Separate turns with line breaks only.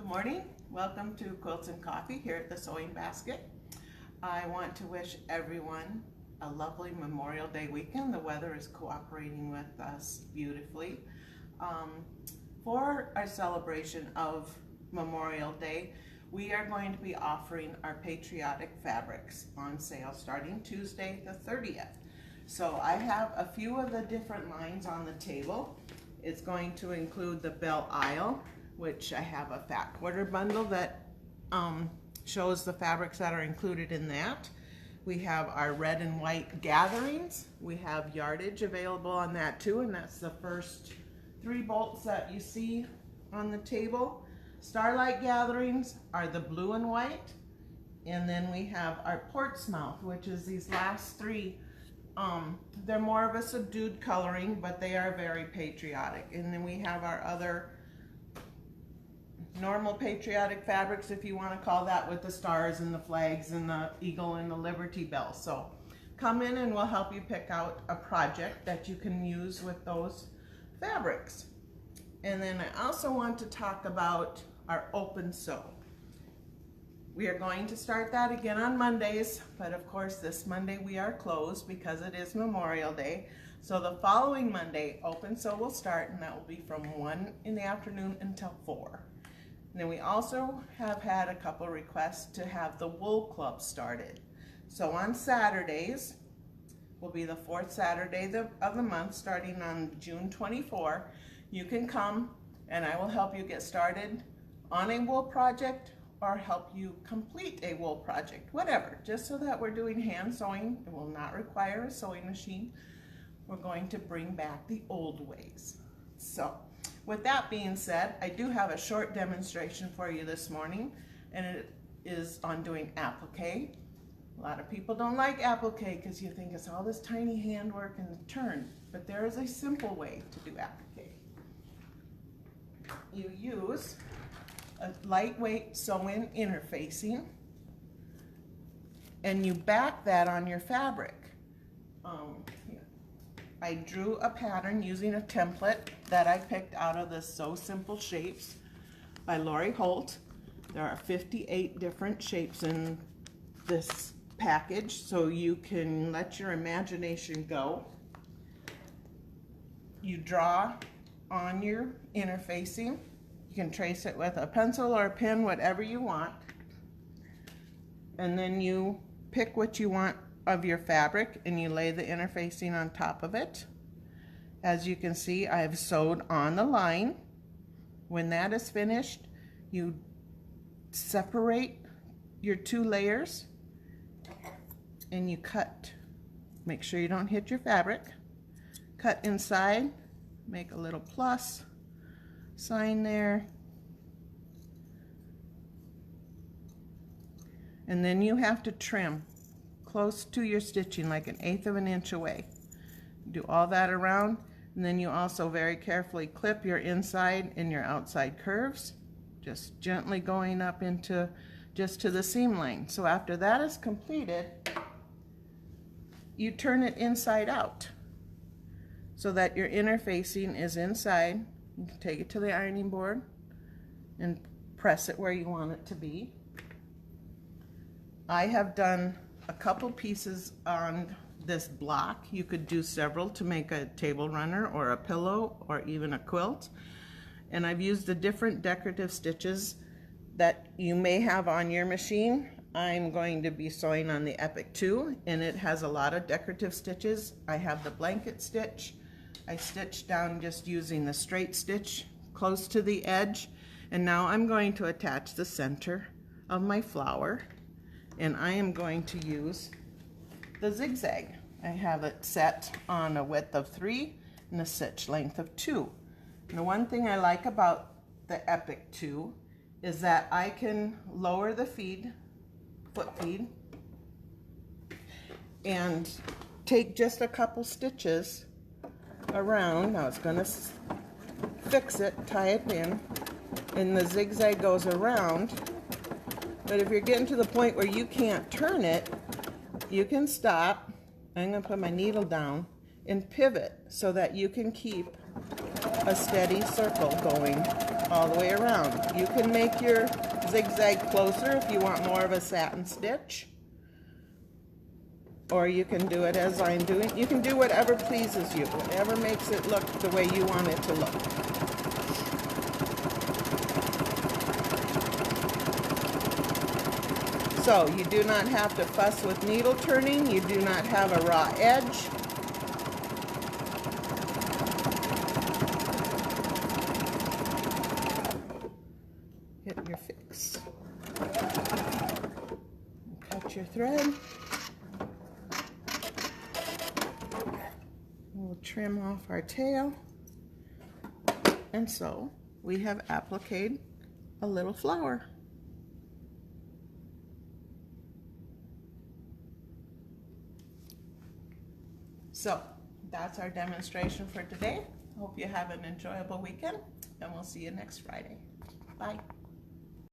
Good morning. Welcome to Quilts and Coffee here at the Sewing Basket. I want to wish everyone a lovely Memorial Day weekend. The weather is cooperating with us beautifully. For our celebration of Memorial Day, we are going to be offering our patriotic fabrics on sale starting Tuesday the 30th. So I have a few of the different lines on the table. It's going to include the Belle Isle, which I have a fat quarter bundle that shows the fabrics that are included in that. We have our red and white gatherings. We have yardage available on that too, and that's the first 3 bolts that you see on the table. Starlight gatherings are the blue and white, and then we have our Portsmouth, which is these last 3. They're more of a subdued coloring, but they are very patriotic. And then we have our other normal patriotic fabrics, if you want to call that, with the stars and the flags and the eagle and the Liberty Bell. So come in and we'll help you pick out a project that you can use with those fabrics. And then I also want to talk about our open sew. We are going to start that again on Mondays, but of course this Monday we are closed because it is Memorial Day. So the following Monday, open sew will start, and that will be from 1 in the afternoon until 4. And then we also have had a couple requests to have the wool club started. So on Saturdays will be the 4th Saturday of the month, starting on June 24. You can come and I will help you get started on a wool project or help you complete a wool project, whatever, just so that we're doing hand sewing. It will not require a sewing machine. We're going to bring back the old ways. So with that being said, I do have a short demonstration for you this morning, and it is on doing applique. A lot of people don't like applique because you think it's all this tiny handwork and turn, but there is a simple way to do applique. You use a lightweight sew-in interfacing, and you back that on your fabric. I drew a pattern using a template that I picked out of the So Simple Shapes by Lori Holt. There are 58 different shapes in this package, so you can let your imagination go. You draw on your interfacing. You can trace it with a pencil or a pen, whatever you want. And then you pick what you want of your fabric and you lay the interfacing on top of it. As you can see, I have sewed on the line. When that is finished, you separate your 2 layers and you cut. Make sure you don't hit your fabric. Cut inside, make a little plus sign there. And then you have to trim close to your stitching, like 1/8 of an inch away. Do all that around, and then you also very carefully clip your inside and your outside curves, just gently going up into just to the seam line. So after that is completed, you turn it inside out so that your interfacing is inside. You can take it to the ironing board and press it where you want it to be. I have done a couple pieces on this block. You could do several to make a table runner or a pillow or even a quilt. And I've used the different decorative stitches that you may have on your machine. I'm going to be sewing on the Applique 2, and it has a lot of decorative stitches. I have the blanket stitch. I stitched down just using the straight stitch close to the edge, and now I'm going to attach the center of my flower, and I am going to use the zigzag. I have it set on a width of 3 and a stitch length of 2. And the one thing I like about the Applique 2 is that I can lower the foot feed, and take just a couple stitches around. Now it's going to fix it, tie it in, and the zigzag goes around. But if you're getting to the point where you can't turn it, you can stop. I'm going to put my needle down and pivot so that you can keep a steady circle going all the way around. You can make your zigzag closer if you want more of a satin stitch, or you can do it as I'm doing. You can do whatever pleases you, whatever makes it look the way you want it to look. So you do not have to fuss with needle turning. You do not have a raw edge. Hit your fix. Cut your thread. We'll trim off our tail. And so we have appliqued a little flower. So that's our demonstration for today. Hope you have an enjoyable weekend, and we'll see you next Friday. Bye.